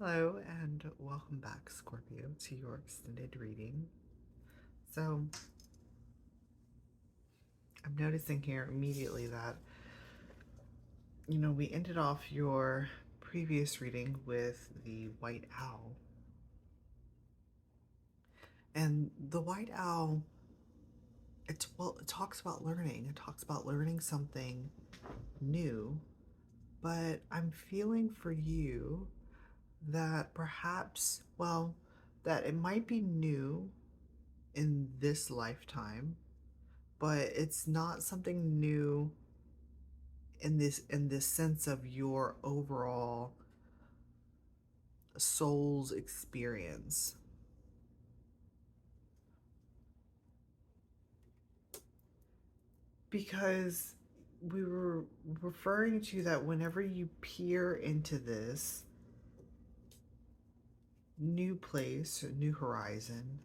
Hello and welcome back, Scorpio, to your extended reading. So, I'm noticing here immediately that, we ended off your previous reading with the white owl. And the white owl, it talks about learning. It talks about learning something new. But I'm feeling for you that perhaps, that it might be new in this lifetime, but it's not something new in this sense of your overall soul's experience. Because we were referring to that whenever you peer into this new place, new horizon,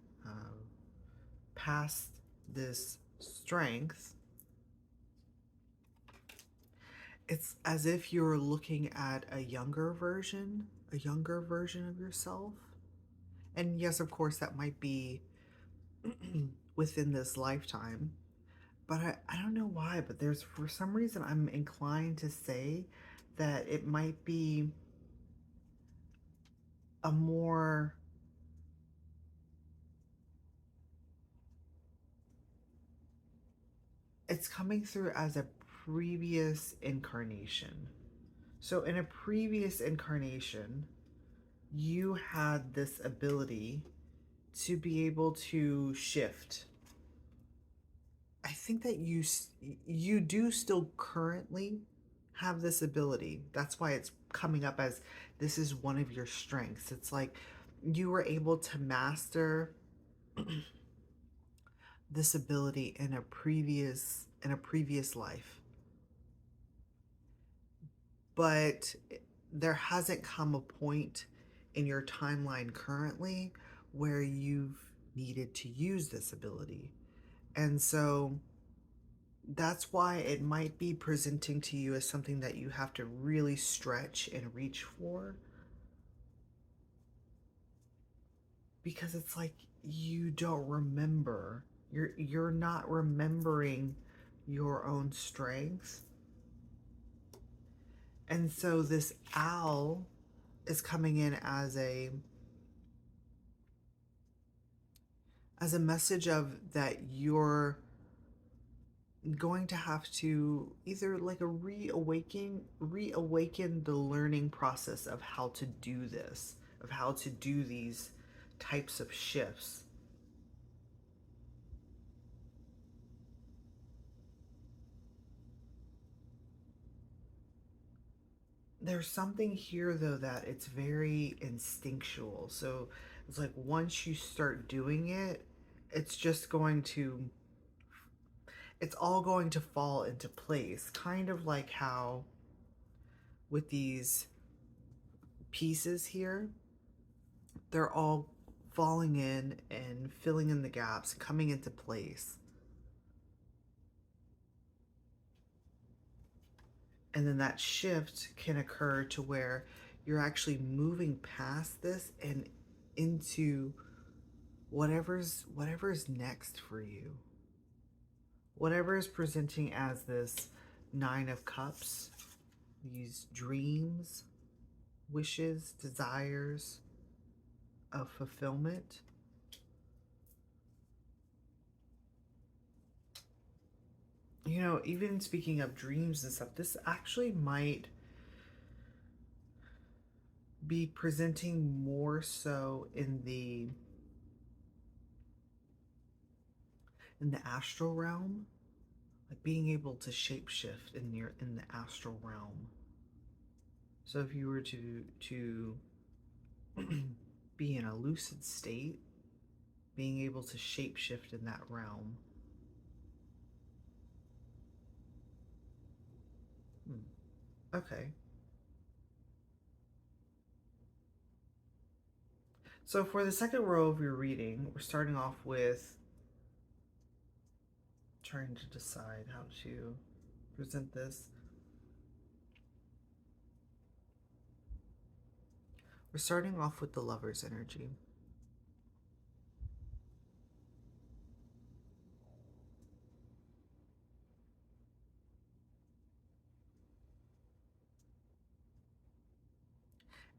past this strength, it's as if you're looking at a younger version of yourself. And yes, of course, that might be within this lifetime. But I don't know why, but there's, for some reason, I'm inclined to say that it might be a more, it's coming through as a previous incarnation. So in a previous incarnation, you had this ability to be able to shift. I think that you do still currently have this ability. That's why it's coming up as this is one of your strengths. It's like you were able to master this ability in a previous life. But there hasn't come a point in your timeline currently where you've needed to use this ability. And so that's why it might be presenting to you as something that you have to really stretch and reach for, because it's like you don't remember, you're not remembering your own strengths. And so this owl is coming in as a message of that you're going to have to either like a reawaken the learning process of how to do this, of how to do these types of shifts. There's something here though that it's very instinctual. So it's like once you start doing it, it's just going to it's all going to fall into place. Kind of like how with these pieces here, they're all falling in and filling in the gaps, coming into place. And then that shift can occur to where you're actually moving past this and into whatever's next for you. Whatever is presenting as this Nine of Cups, these dreams, wishes, desires of fulfillment. Even speaking of dreams and stuff, this actually might be presenting more so in the astral realm, like being able to shapeshift in the astral realm. So if you were to be in a lucid state, being able to shapeshift in that realm. Okay. So for the second row of your reading, we're starting off with trying to decide how to present this. We're starting off with the Lover's energy.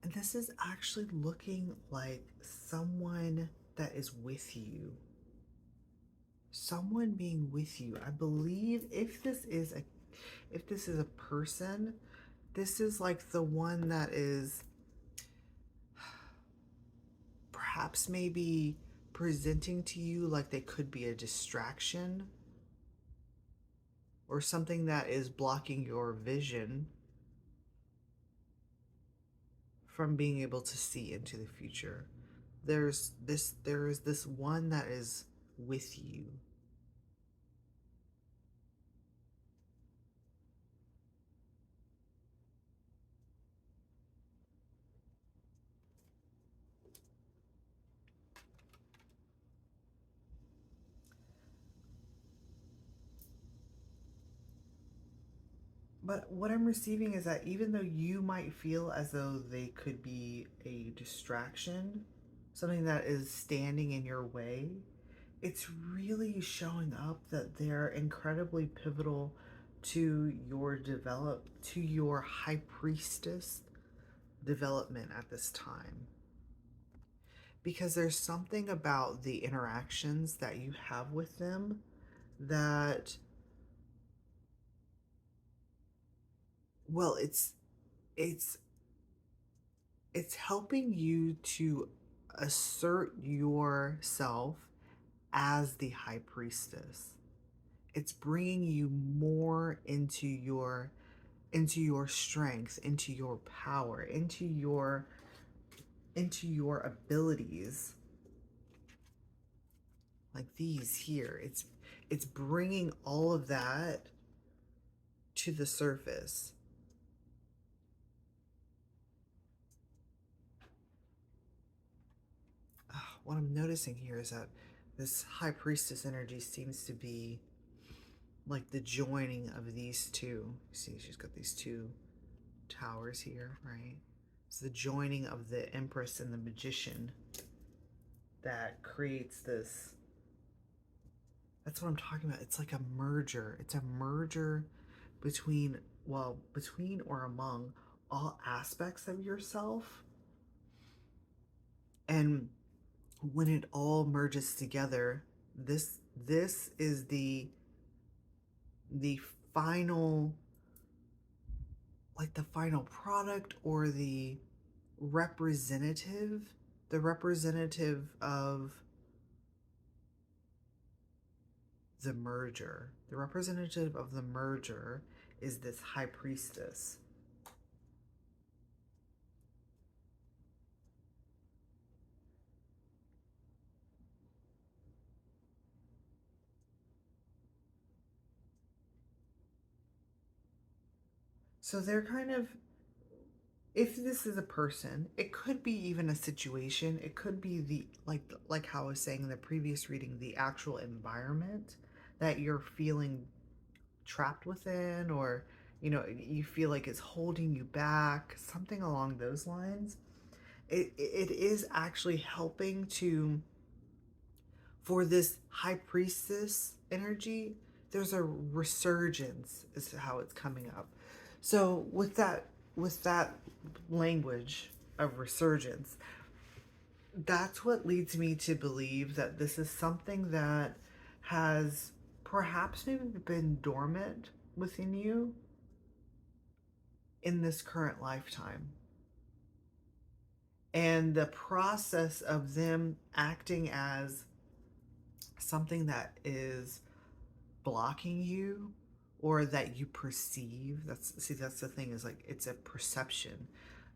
And this is actually looking like someone that is with you. Someone being with you. I believe if this is a person, this is like the one that is perhaps maybe presenting to you like they could be a distraction or something that is blocking your vision from being able to see into the future. There is this one that is with you. But what I'm receiving is that even though you might feel as though they could be a distraction, something that is standing in your way, it's really showing up that they're incredibly pivotal to your high priestess development at this time. Because there's something about the interactions that you have with them that, well, it's it's helping you to assert yourself as the high priestess. It's bringing you more into your strength, into your power, into your abilities. Like these here, it's bringing all of that to the surface. What I'm noticing here is that this high priestess energy seems to be like the joining of these two. See, she's got these two towers here, right? It's the joining of the Empress and the Magician that creates this. That's what I'm talking about. It's like a merger. It's a merger between, well, between or among all aspects of yourself. And when it all merges together, this is the final, like the final product, or representative the representative of the merger. The representative of the merger is this high priestess. So they're kind of, if this is a person, it could be even a situation. It could be the, like how I was saying in the previous reading, the actual environment that you're feeling trapped within, or you feel like it's holding you back, something along those lines. It is actually helping to, for this high priestess energy, there's a resurgence is how it's coming up. So with that language of resurgence, that's what leads me to believe that this is something that has perhaps maybe been dormant within you in this current lifetime. And the process of them acting as something that is blocking you, or that you perceive, that's the thing, is like it's a perception.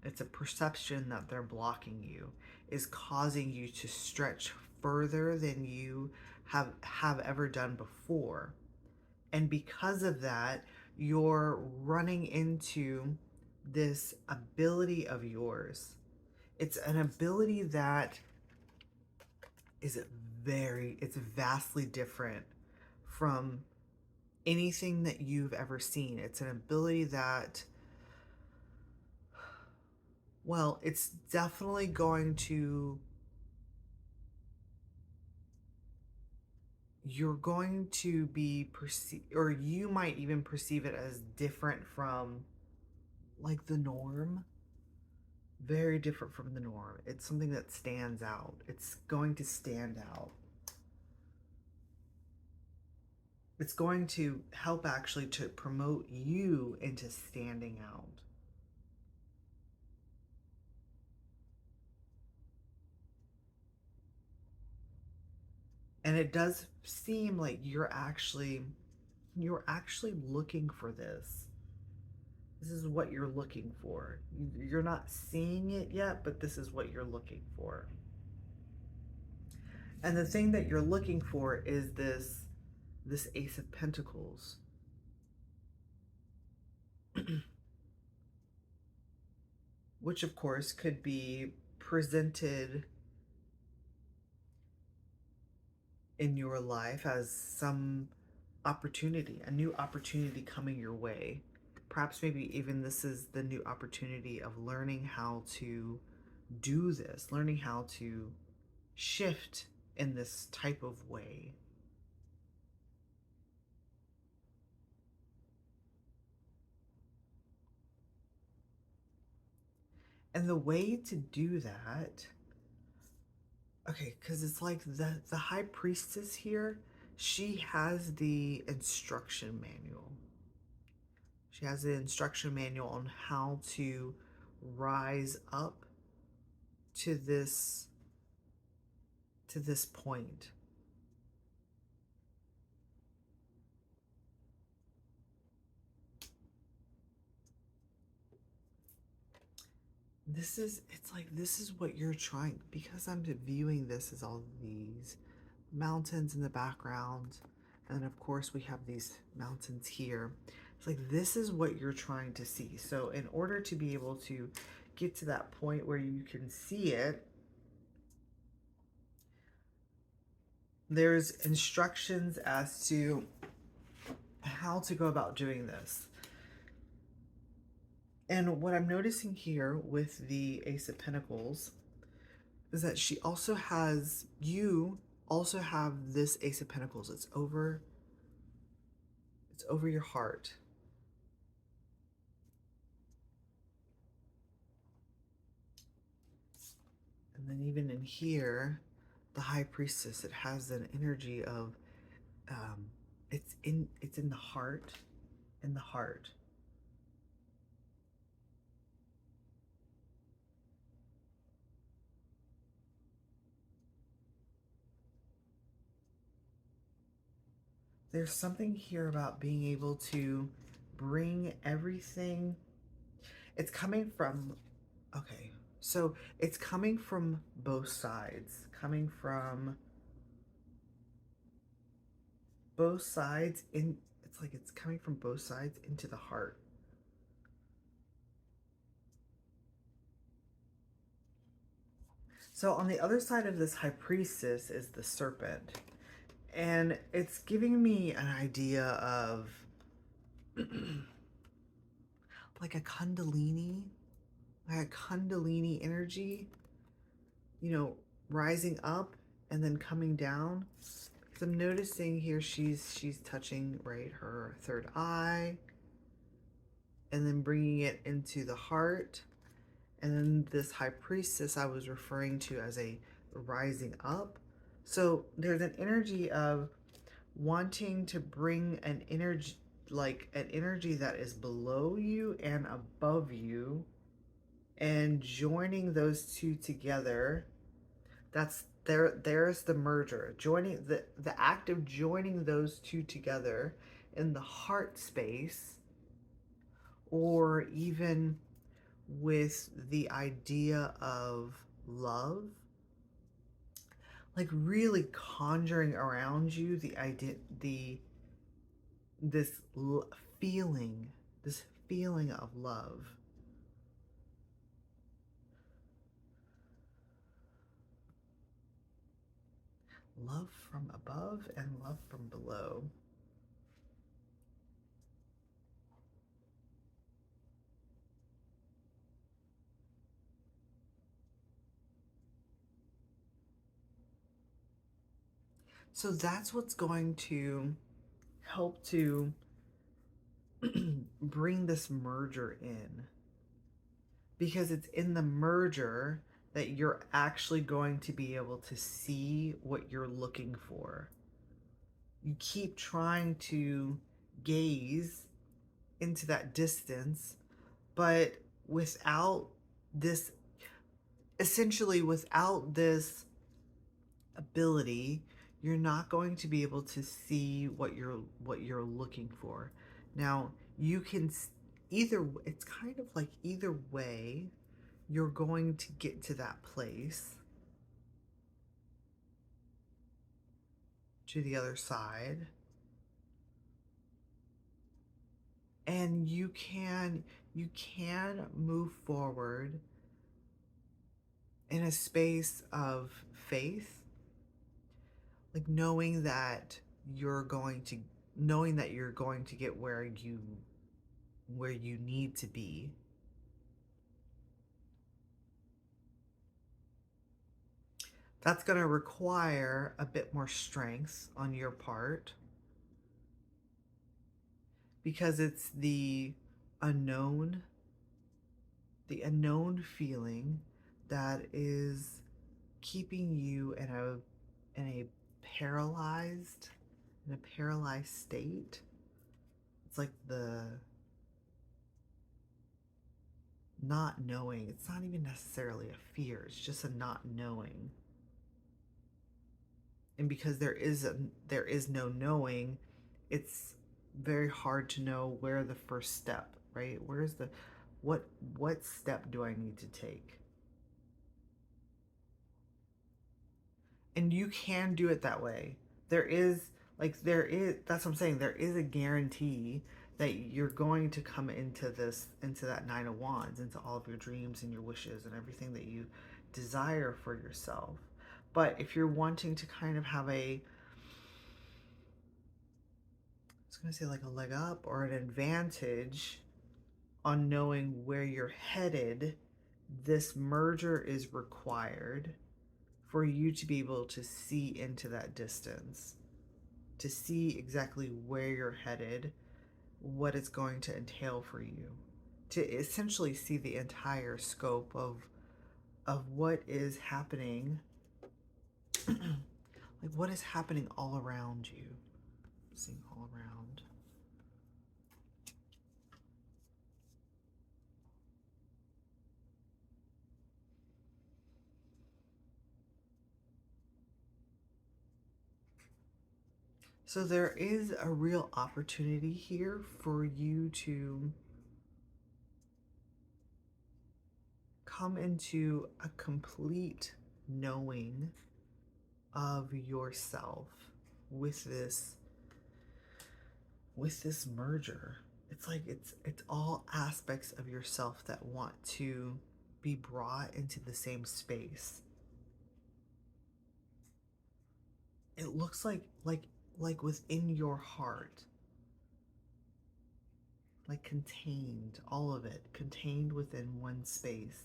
It's a perception that they're blocking you, is causing you to stretch further than you have ever done before. And because of that, you're running into this ability of yours. It's an ability that is it's vastly different from anything that you've ever seen. It's an ability that, Well, it's definitely going to, you're going to be perceive, or you might even perceive it as different from like the norm. Very different from the norm. It's something that stands out. It's going to stand out. It's going to help actually to promote you into standing out. And it does seem like you're actually looking for this. This is what you're looking for. You're not seeing it yet, but this is what you're looking for. And the thing that you're looking for is this Ace of Pentacles. Which of course could be presented in your life as some opportunity, a new opportunity coming your way. Perhaps maybe even this is the new opportunity of learning how to do this, learning how to shift in this type of way. And the way to do that, okay, because it's like the high priestess here, she has the instruction manual. She has the instruction manual on how to rise up to this point. It's like this is what you're trying, because I'm viewing this as all these mountains in the background, and of course we have these mountains here. It's like this is what you're trying to see. So in order to be able to get to that point where you can see it, there's instructions as to how to go about doing this. And what I'm noticing here with the Ace of Pentacles is that you also have this Ace of Pentacles. It's over your heart. And then even in here, the High Priestess, it has an energy of it's in the heart, in the heart. There's something here about being able to bring everything. It's coming from, okay, so it's coming from both sides, it's like it's coming from both sides into the heart. So on the other side of this High Priestess is the serpent. And it's giving me an idea of like a kundalini energy, rising up and then coming down. Because I'm noticing here she's touching, right, her third eye, and then bringing it into the heart. And then this High Priestess I was referring to as a rising up. So there's an energy of wanting to bring an energy, like an energy that is below you and above you, and joining those two together. There's the merger, joining the act of joining those two together in the heart space, or even with the idea of love, like really conjuring around you the idea, this feeling, this feeling of love. Love from above and love from below. So that's what's going to help to bring this merger in, because it's in the merger that you're actually going to be able to see what you're looking for. You keep trying to gaze into that distance, but without this, essentially without this ability, you're not going to be able to see what you're looking for. Now, you can either, it's kind of like either way you're going to get to that place, to the other side, and you can move forward in a space of faith, like knowing that you're going to get where you need to be. That's going to require a bit more strength on your part, because it's unknown the unknown feeling that is keeping you in a paralyzed in a paralyzed state. It's like the not knowing. It's not even necessarily a fear, it's just a not knowing. And because there is no knowing, it's very hard to know where the first step, right? Where's the what step do I need to take? And you can do it that way. There is that's what I'm saying, there is a guarantee that you're going to come into that 9 of wands, into all of your dreams and your wishes and everything that you desire for yourself. But if you're wanting to kind of have I was going to say like a leg up or an advantage on knowing where you're headed, this merger is required for you to be able to see into that distance, to see exactly where you're headed, what it's going to entail for you, to essentially see the entire scope of what is happening, like what is happening all around you. Seeing all around. So there is a real opportunity here for you to come into a complete knowing of yourself with this merger. It's like it's all aspects of yourself that want to be brought into the same space. It looks like within your heart, like contained, all of it contained within one space.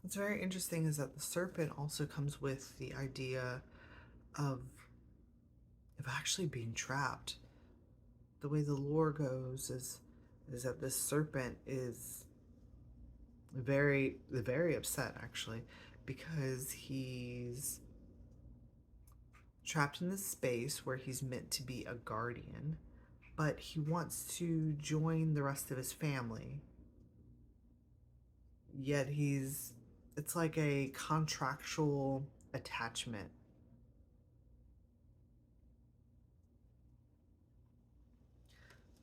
What's very interesting is that the serpent also comes with the idea of actually being trapped. The way the lore goes is that this serpent is very upset, actually, because he's trapped in this space where he's meant to be a guardian, but he wants to join the rest of his family. Yet it's like a contractual attachment.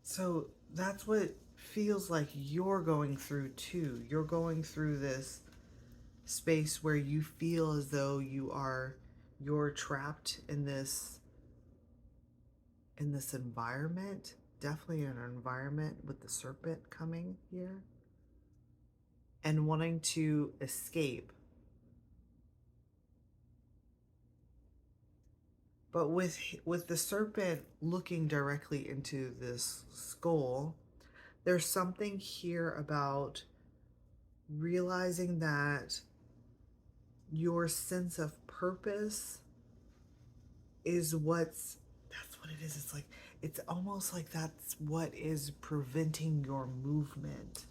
So that's what feels like you're going through too. You're going through this space where you feel as though you're trapped in this environment, definitely in an environment with the serpent coming here, and wanting to escape. But with the serpent looking directly into this skull, there's something here about realizing that your sense of purpose is that's what it is. It's like, it's almost like that's what is preventing your movement,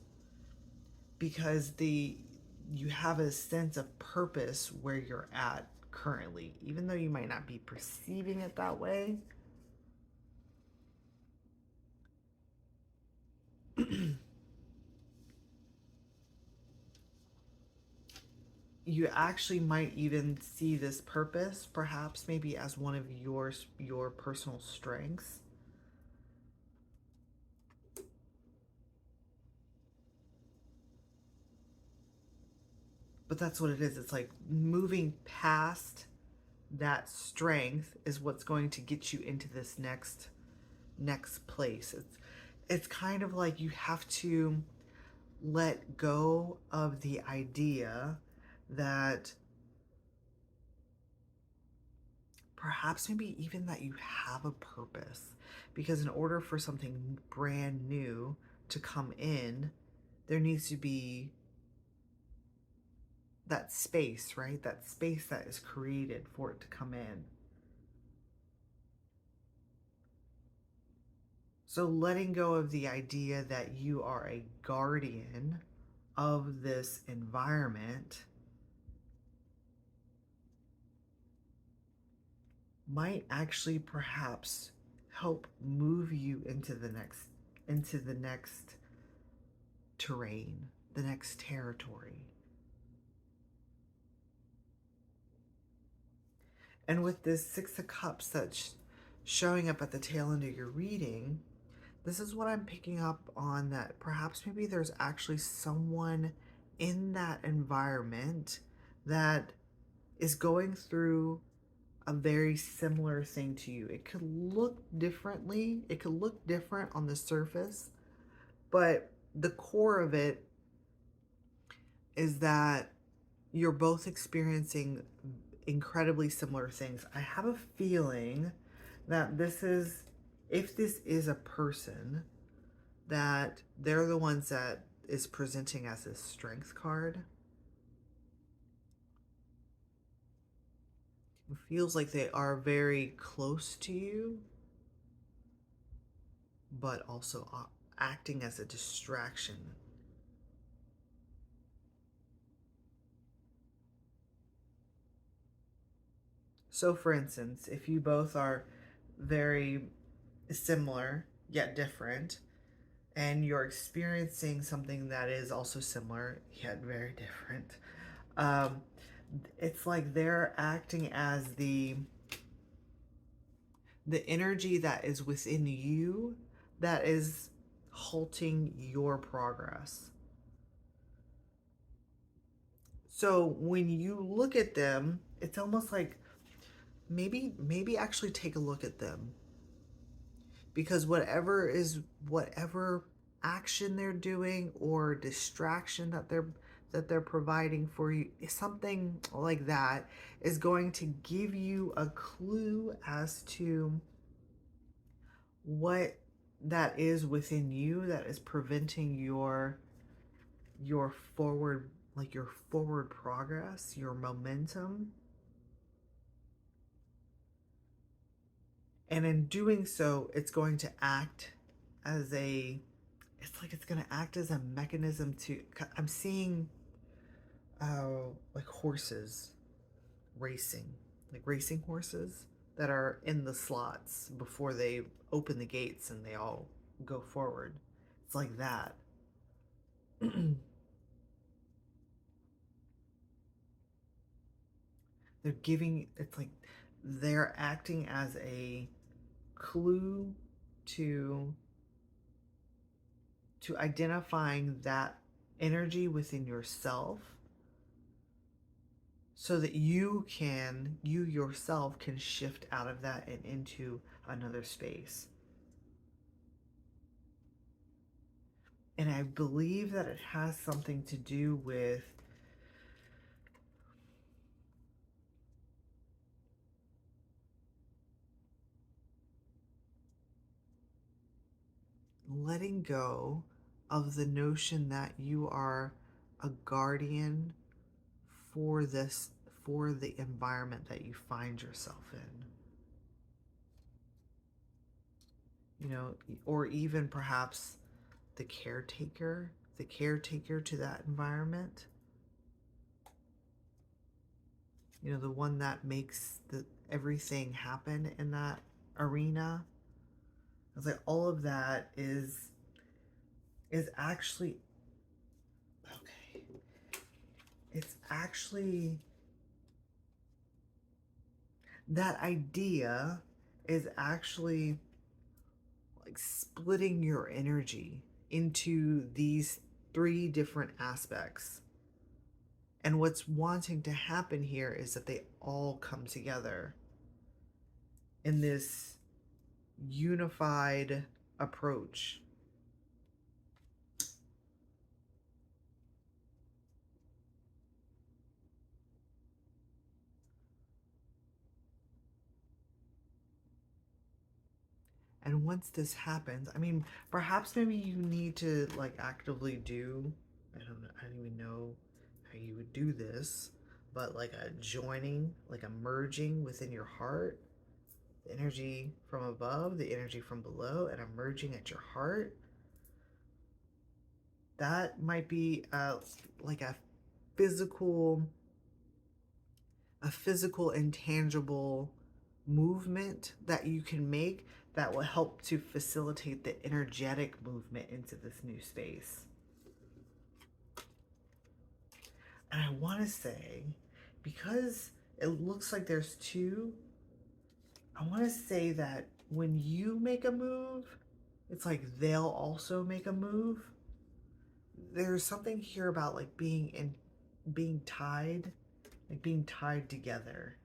because you have a sense of purpose where you're at currently, even though you might not be perceiving it that way. You actually might even see this purpose perhaps maybe as one of your personal strengths. But that's what it is. It's like moving past that strength is what's going to get you into this next place. It's kind of like you have to let go of the idea that perhaps maybe even that you have a purpose, because in order for something brand new to come in, there needs to be that space, right? That space that is created for it to come in. So letting go of the idea that you are a guardian of this environment might actually perhaps help move you into the next terrain, the next territory. And with this Six of Cups that's showing up at the tail end of your reading, this is what I'm picking up on, that perhaps maybe there's actually someone in that environment that is going through a very similar thing to you. It could look differently, it could look different on the surface, but the core of it is that you're both experiencing incredibly similar things. I have a feeling that if this is a person, that they're the ones that is presenting as a strength card. It feels like they are very close to you, but also acting as a distraction. So, for instance, if you both are very similar yet different, and you're experiencing something that is also similar yet very different, um, it's like they're acting as the energy that is within you that is halting your progress. So when you look at them, it's almost like maybe actually take a look at them, because whatever action they're doing or distraction that they're providing for you, something like that is going to give you a clue as to what that is within you that is preventing your forward, like your forward progress, your momentum. And in doing so, it's going to act as it's going to act as a mechanism to, I'm seeing like horses racing, like racing horses that are in the slots before they open the gates and they all go forward. It's like that. It's like they're acting as a clue to identifying that energy within yourself, so that you yourself can shift out of that and into another space. And I believe that it has something to do with letting go of the notion that you are a guardian for the environment that you find yourself in, or even perhaps the caretaker to that environment, the one that makes everything happen in that arena. It's like all of that is actually okay. It's actually, that idea is actually like splitting your energy into these three different aspects. And what's wanting to happen here is that they all come together in this unified approach. And once this happens, I mean, perhaps maybe you need to like actively do, I don't even know how you would do this, but like a joining, like a merging within your heart, the energy from above, the energy from below, and a merging at your heart. That might be like physical, a physical, intangible movement that you can make that will help to facilitate the energetic movement into this new space. And I want to say, because it looks like there's two, I want to say that when you make a move, it's like they'll also make a move. There's something here about like being tied, like being tied together.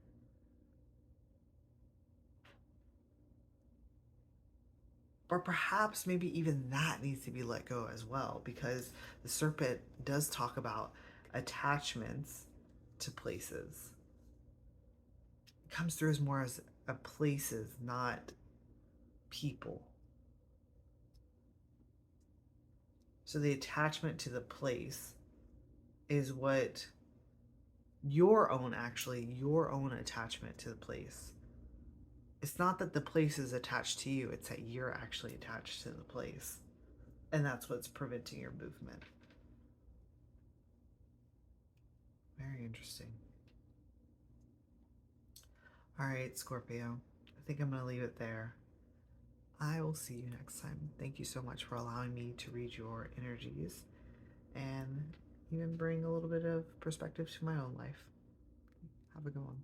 But perhaps maybe even that needs to be let go as well, because the serpent does talk about attachments to places. It comes through as more as a places, not people. So the attachment to the place is what your own attachment to the place. It's not that the place is attached to you, it's that you're actually attached to the place. And that's what's preventing your movement. Very interesting. All right, Scorpio. I think I'm going to leave it there. I will see you next time. Thank you so much for allowing me to read your energies and even bring a little bit of perspective to my own life. Have a good one.